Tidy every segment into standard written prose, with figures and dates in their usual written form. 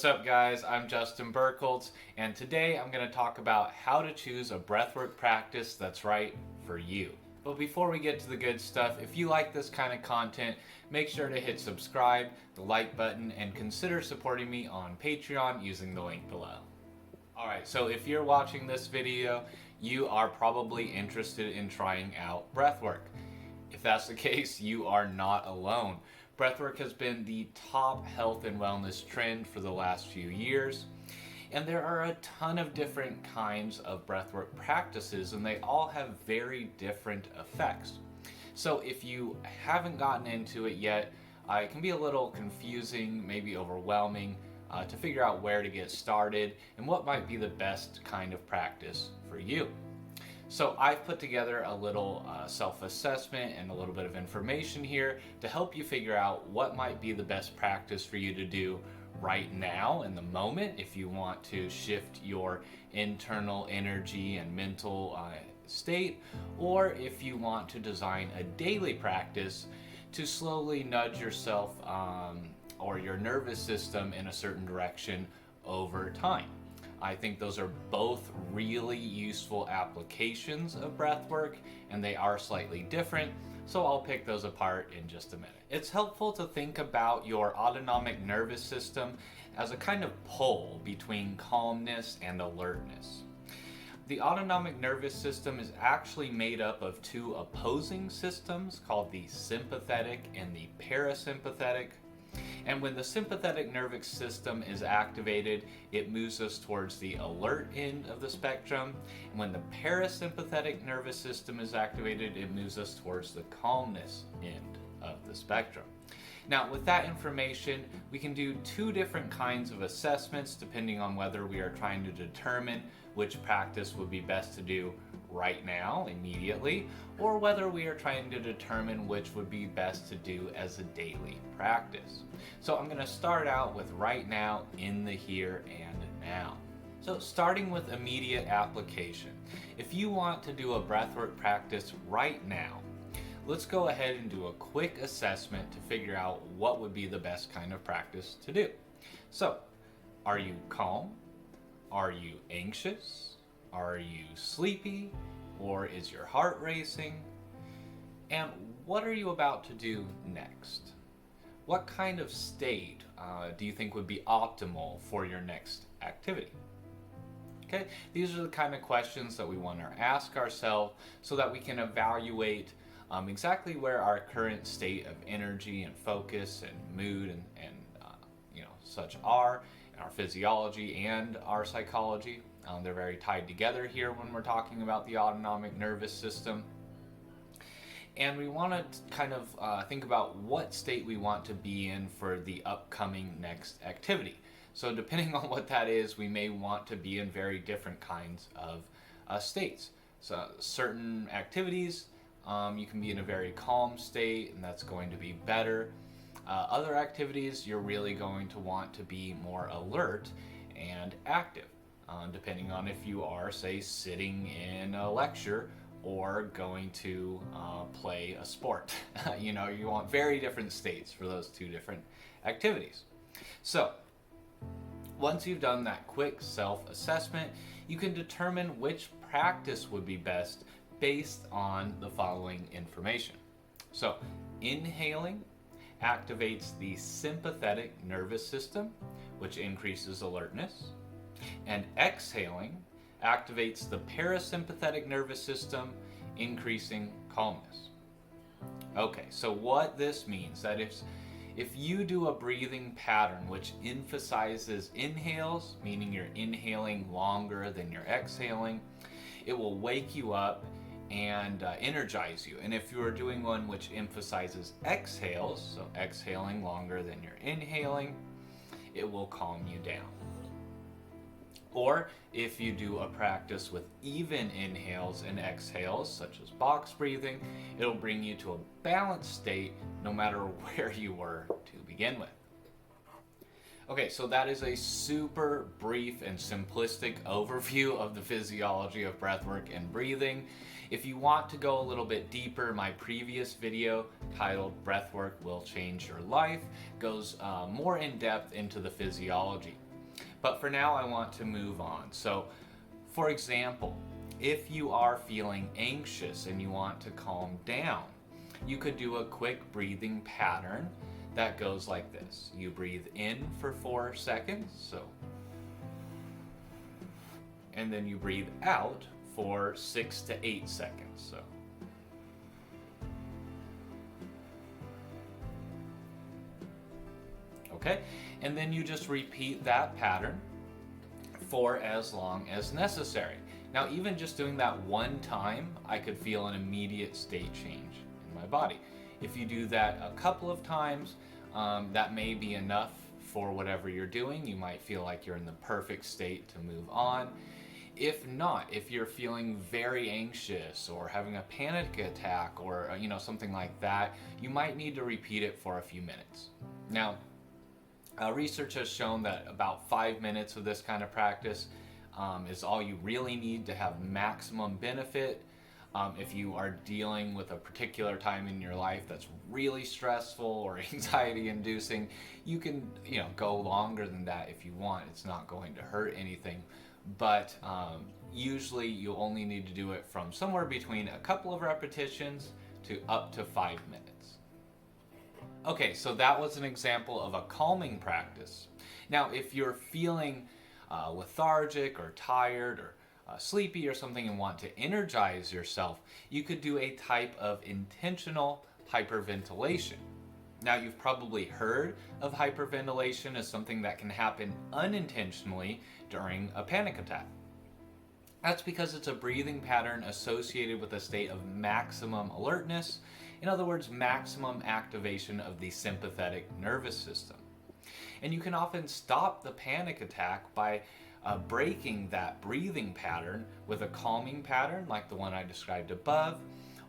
What's up, guys? I'm Justin Burkholtz, and today I'm going to talk about how to choose a breathwork practice that's right for you. But before we get to the good stuff, if you like this kind of content, make sure to hit subscribe, the like button, and consider supporting me on Patreon using the link below. Alright, so if you're watching this video, you are probably interested in trying out breathwork. If that's the case, you are not alone. Breathwork has been the top health and wellness trend for the last few years, and there are a ton of different kinds of breathwork practices, and they all have very different effects. So if you haven't gotten into it yet, it can be a little confusing, maybe overwhelming, to figure out where to get started and what might be the best kind of practice for you. So I've put together a little self-assessment and a little bit of information here to help you figure out what might be the best practice for you to do right now in the moment if you want to shift your internal energy and mental state, or if you want to design a daily practice to slowly nudge yourself or your nervous system in a certain direction over time. I think those are both really useful applications of breathwork, and they are slightly different, so I'll pick those apart in just a minute. It's helpful to think about your autonomic nervous system as a kind of pole between calmness and alertness. The autonomic nervous system is actually made up of two opposing systems called the sympathetic and the parasympathetic. And when the sympathetic nervous system is activated, it moves us towards the alert end of the spectrum. And when the parasympathetic nervous system is activated, it moves us towards the calmness end of the spectrum. Now, with that information, we can do two different kinds of assessments depending on whether we are trying to determine which practice would be best to do right now, immediately, or whether we are trying to determine which would be best to do as a daily practice. So I'm going to start out with right now, in the here and now. So starting with immediate application. If you want to do a breathwork practice right now, let's go ahead and do a quick assessment to figure out what would be the best kind of practice to do. So, are you calm? Are you anxious? Are you sleepy? Or is your heart racing? And what are you about to do next? What kind of state do you think would be optimal for your next activity? Okay, these are the kind of questions that we want to ask ourselves so that we can evaluate exactly where our current state of energy and focus and mood and such are, and our physiology and our psychology. They're very tied together here when we're talking about the autonomic nervous system. And we want to kind of think about what state we want to be in for the upcoming next activity. So depending on what that is, we may want to be in very different kinds of states. So certain activities, you can be in a very calm state, and that's going to be better. Other activities, you're really going to want to be more alert and active. Depending on if you are, say, sitting in a lecture or going to play a sport. You want very different states for those two different activities. So, once you've done that quick self-assessment, you can determine which practice would be best based on the following information. So, inhaling activates the sympathetic nervous system, which increases alertness. And exhaling activates the parasympathetic nervous system, increasing calmness. Okay, so what this means that if you do a breathing pattern which emphasizes inhales, meaning you're inhaling longer than you're exhaling, it will wake you up and energize you. And if you are doing one which emphasizes exhales, so exhaling longer than you're inhaling, it will calm you down. Or if you do a practice with even inhales and exhales, such as box breathing, it'll bring you to a balanced state no matter where you were to begin with. Okay, so that is a super brief and simplistic overview of the physiology of breathwork and breathing. If you want to go a little bit deeper, my previous video titled Breathwork Will Change Your Life goes more in depth into the physiology. But for now, I want to move on. So, for example, if you are feeling anxious and you want to calm down, you could do a quick breathing pattern that goes like this. You breathe in for 4 seconds, so, and then you breathe out for 6 to 8 seconds, so. Okay, and then you just repeat that pattern for as long as necessary. Now, even just doing that one time, I could feel an immediate state change in my body. If you do that a couple of times, that may be enough for whatever you're doing. You might feel like you're in the perfect state to move on. If not, if you're feeling very anxious or having a panic attack or something like that, you might need to repeat it for a few minutes. Now, research has shown that about 5 minutes of this kind of practice is all you really need to have maximum benefit. If you are dealing with a particular time in your life that's really stressful or anxiety inducing, you can go longer than that if you want. It's not going to hurt anything. But usually you only need to do it from somewhere between a couple of repetitions to up to 5 minutes. Okay, so that was an example of a calming practice. Now, if you're feeling lethargic or tired or sleepy or something and want to energize yourself, you could do a type of intentional hyperventilation. Now, you've probably heard of hyperventilation as something that can happen unintentionally during a panic attack. That's because it's a breathing pattern associated with a state of maximum alertness. In other words, maximum activation of the sympathetic nervous system. And you can often stop the panic attack by breaking that breathing pattern with a calming pattern like the one I described above,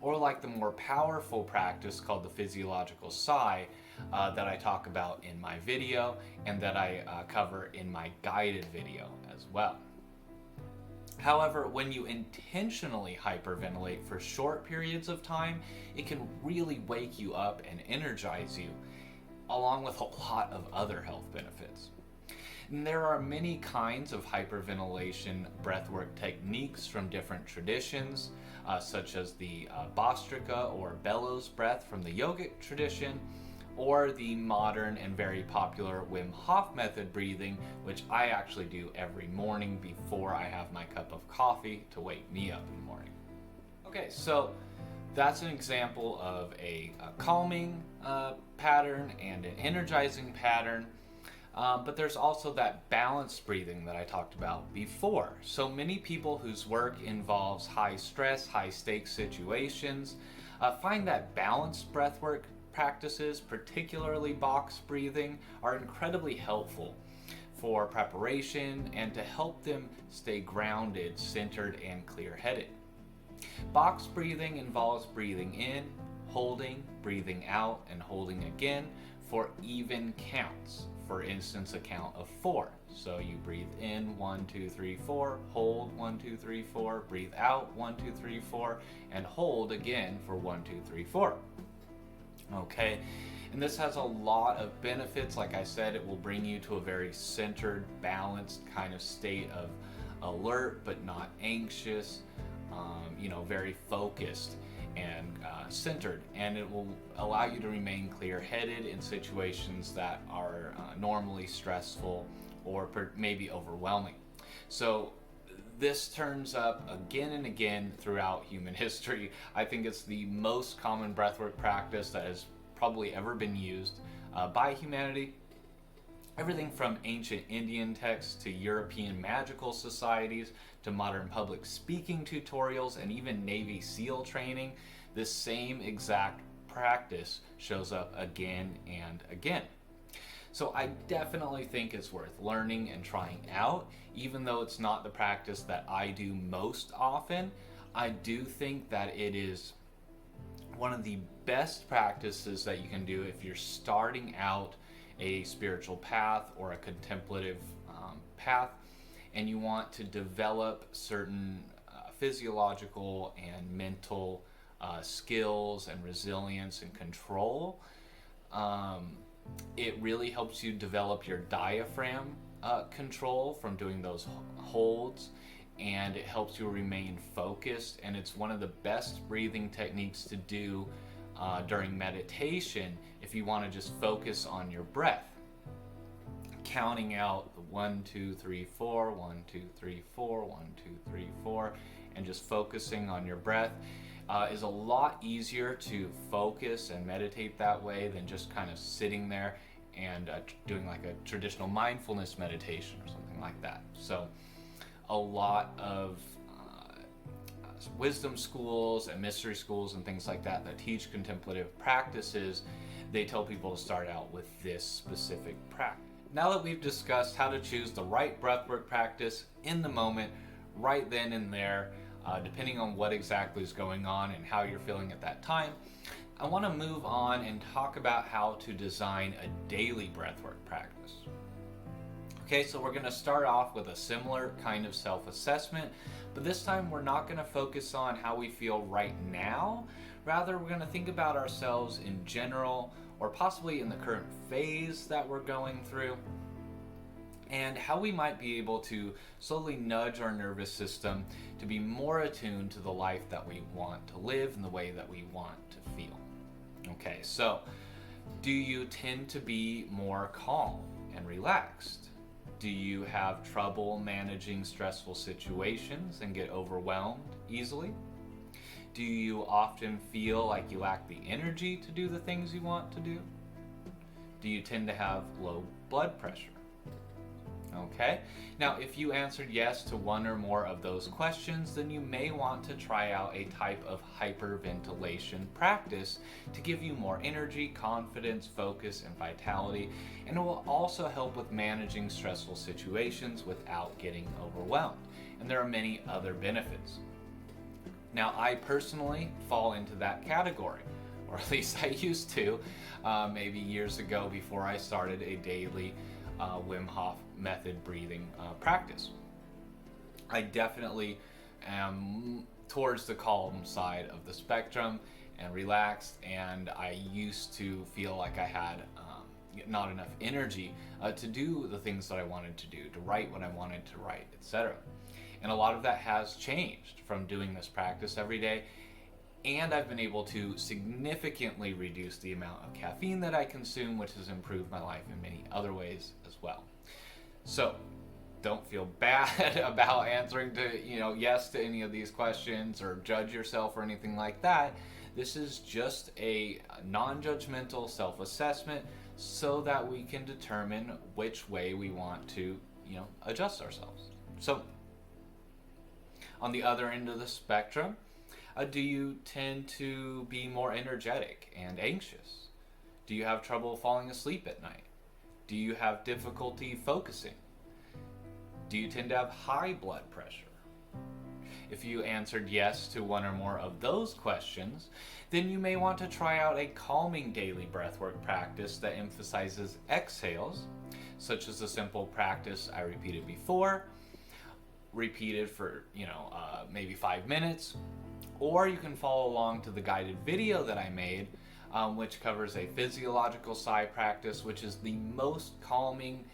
or like the more powerful practice called the physiological sigh that I talk about in my video and that I cover in my guided video as well. However, when you intentionally hyperventilate for short periods of time, it can really wake you up and energize you, along with a lot of other health benefits. And there are many kinds of hyperventilation breathwork techniques from different traditions, such as the Bhastrika or bellows breath from the yogic tradition, or the modern and very popular Wim Hof method breathing, which I actually do every morning before I have my cup of coffee to wake me up in the morning. Okay, so that's an example of a calming pattern and an energizing pattern. But there's also that balanced breathing that I talked about before. So many people whose work involves high stress, high stakes situations find that balanced breathwork practices, particularly box breathing, are incredibly helpful for preparation and to help them stay grounded, centered, and clear-headed. Box breathing involves breathing in, holding, breathing out, and holding again for even counts. For instance, a count of 4. So you breathe in 1, 2, 3, 4, hold 1, 2, 3, 4, breathe out 1, 2, 3, 4, and hold again for 1, 2, 3, 4. Okay, and this has a lot of benefits. Like I said, it will bring you to a very centered, balanced kind of state of alert but not anxious, very focused and centered, and it will allow you to remain clear-headed in situations that are normally stressful or maybe overwhelming. So this turns up again and again throughout human history. I think it's the most common breathwork practice that has probably ever been used by humanity. Everything from ancient Indian texts to European magical societies to modern public speaking tutorials and even Navy SEAL training, this same exact practice shows up again and again. So I definitely think it's worth learning and trying out. Even though it's not the practice that I do most often, I do think that it is one of the best practices that you can do if you're starting out a spiritual path or a contemplative path and you want to develop certain physiological and mental skills and resilience and control. It really helps you develop your diaphragm control from doing those holds, and it helps you remain focused, and it's one of the best breathing techniques to do during meditation if you want to just focus on your breath. Counting out the 1, 2, 3, 4, 1, 2, 3, 4, 1, 2, 3, 4, and just focusing on your breath is a lot easier to focus and meditate that way than just kind of sitting there and doing like a traditional mindfulness meditation or something like that. So a lot of wisdom schools and mystery schools and things like that that teach contemplative practices, they tell people to start out with this specific practice. Now that we've discussed how to choose the right breathwork practice in the moment, right then and there, depending on what exactly is going on and how you're feeling at that time, I want to move on and talk about how to design a daily breathwork practice. Okay, so we're going to start off with a similar kind of self-assessment, but this time we're not going to focus on how we feel right now. Rather, we're going to think about ourselves in general, or possibly in the current phase that we're going through, and how we might be able to slowly nudge our nervous system to be more attuned to the life that we want to live and the way that we want to feel. Okay, so do you tend to be more calm and relaxed? Do you have trouble managing stressful situations and get overwhelmed easily? Do you often feel like you lack the energy to do the things you want to do? Do you tend to have low blood pressure? Okay, now if you answered yes to one or more of those questions, then you may want to try out a type of hyperventilation practice to give you more energy, confidence, focus, and vitality, and it will also help with managing stressful situations without getting overwhelmed. And there are many other benefits. Now, I personally fall into that category, or at least I used to, maybe years ago before I started a daily Wim Hof method breathing practice. I definitely am towards the calm side of the spectrum and relaxed, and I used to feel like I had not enough energy to do the things that I wanted to do, to write what I wanted to write, etc. And a lot of that has changed from doing this practice every day, and I've been able to significantly reduce the amount of caffeine that I consume, which has improved my life in many other ways as well. So don't feel bad about answering to, yes to any of these questions or judge yourself or anything like that. This is just a non-judgmental self-assessment so that we can determine which way we want to, adjust ourselves. So on the other end of the spectrum, do you tend to be more energetic and anxious? Do you have trouble falling asleep at night? Do you have difficulty focusing? Do you tend to have high blood pressure? If you answered yes to one or more of those questions, then you may want to try out a calming daily breathwork practice that emphasizes exhales, such as the simple practice I repeated before, repeated for maybe 5 minutes, or you can follow along to the guided video that I made, which covers a physiological side practice, which is the most calming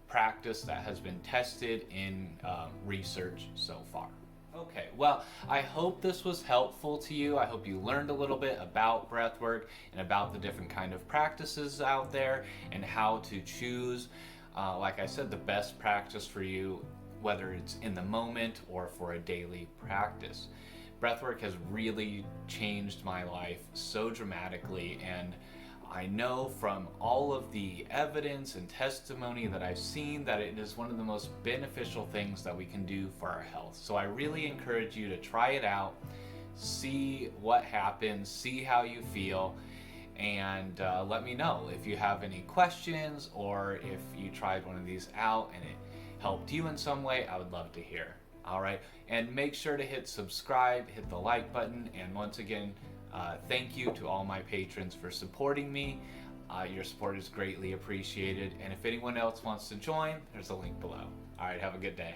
practice that has been tested in research so far. Okay, well, I hope this was helpful to you. I hope you learned a little bit about breathwork and about the different kind of practices out there and how to choose, like I said, the best practice for you, whether it's in the moment or for a daily practice. Breathwork has really changed my life so dramatically, and I know from all of the evidence and testimony that I've seen that it is one of the most beneficial things that we can do for our health. So I really encourage you to try it out, see what happens, see how you feel, and let me know if you have any questions or if you tried one of these out and it helped you in some way. I would love to hear. All right, and make sure to hit subscribe, hit the like button, and once again, thank you to all my patrons for supporting me. Your support is greatly appreciated, and if anyone else wants to join, there's a link below. All right, have a good day.